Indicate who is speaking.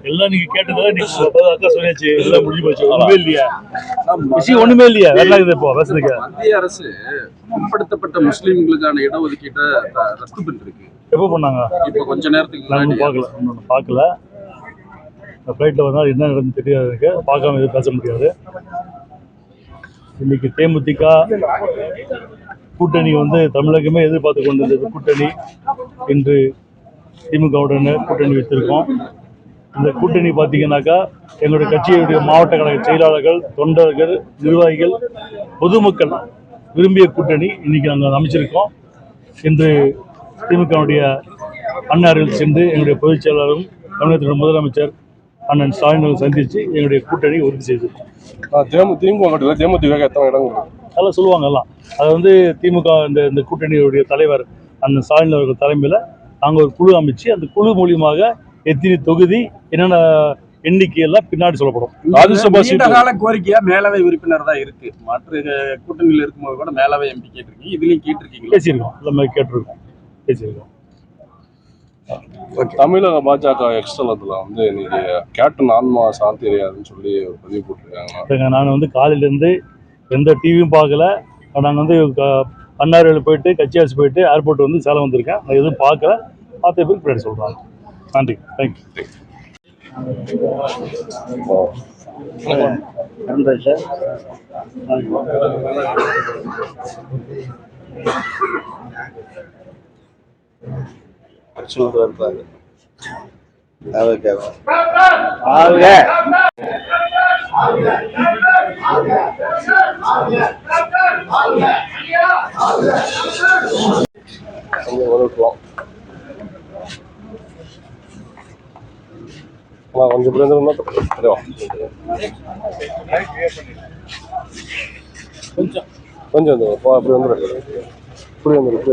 Speaker 1: எல்லாம் நீங்க கேட்டதால நீங்க சொல்லியாச்சு, எல்லாம் முடிஞ்சு போச்சு. ஒண்ணுமே இல்லையா விஷயம், ஒண்ணுமே இல்லையா வேற இருக்குது இப்போ பேசுறதுக்கு.
Speaker 2: மத்திய அரசு பிற்படுத்தப்பட்ட முஸ்லீம்களுக்கான இடஒதுக்கீட்டை ரத்து பண்ணிருக்கு.
Speaker 1: எப்போ பண்ணாங்க?
Speaker 2: இப்போ கொஞ்ச நேரத்துக்கு
Speaker 1: நான் பார்க்கல. ஃப்ளைட்டில் வந்தால் என்ன நடந்து தெரியாது, எனக்கு பார்க்காம எதுவும் பேச முடியாது. இன்னைக்கு தேமுதிக கூட்டணி தமிழகமே எதிர்பார்த்து கொண்டிருந்தது கூட்டணி. இன்று திமுகவுடன் கூட்டணி வைத்திருக்கோம். இந்த கூட்டணி பார்த்தீங்கன்னாக்கா எங்களுடைய கட்சியுடைய மாவட்ட கழக செயலாளர்கள், தொண்டர்கள், நிர்வாகிகள், பொதுமக்கள் விரும்பிய கூட்டணி இன்னைக்கு நாங்கள் அமைச்சிருக்கோம். இன்று திமுகவுடைய அண்ணார்கள் சென்று எங்களுடைய பொதுச் செயலாளரும் தமிழகத்தினுடைய முதலமைச்சர் அண்ணன் ஸ்டாலின் சந்தித்து எங்களுடைய கூட்டணி உறுதி செய்திருக்கோம். தேமுதிக எத்தனை இடங்கள் அதெல்லாம் சொல்லுவாங்க. எல்லாம் அது திமுக இந்த கூட்டணியுடைய தலைவர் அண்ணன் ஸ்டாலின் அவர்கள் தலைமையில் நாங்கள் ஒரு குழு அமைச்சு அந்த குழு மூலியமாக எத்தனை தொகுதி என்னென்ன எண்ணிக்கையெல்லாம் பின்னாடி சொல்லப்படும்.
Speaker 2: ராஜ்யசபா கோரிக்கையா மேலவை உறுப்பினர் தான் இருக்கு. மற்ற கூட்டணியில் இருக்கும்போது கூட மேலவை எம்பி கேட்டிருக்கீங்க, இதுலயும் கேட்டிருக்கீங்க.
Speaker 1: பேசியிருக்கோம், எல்லாமே கேட்டிருக்கோம், பேசியிருக்கோம்.
Speaker 3: தமிழக பாஜக எக்ஸ்டலத்துல இன்னைக்கு கேப்டன் ஆன்மா சாந்தி அடையாதுன்னு சொல்லி ஒரு பதிவு போட்டிருக்காங்க.
Speaker 1: நான் காலையிலேருந்து எந்த டிவியும் பார்க்கல. நாங்கள் அண்ணாரில் போயிட்டு கட்சி ஆட்சி போயிட்டு ஏர்போர்ட் சேலம் வந்திருக்கேன். நான் எதுவும் பார்க்கல. பார்த்த பேருக்கு பின்னாடி சொல்கிறாங்க. நன்றி, தேங்க்யூ.
Speaker 3: கொஞ்சம் கொஞ்சம் அப்படி வந்துடும், இப்படி வந்துடும்.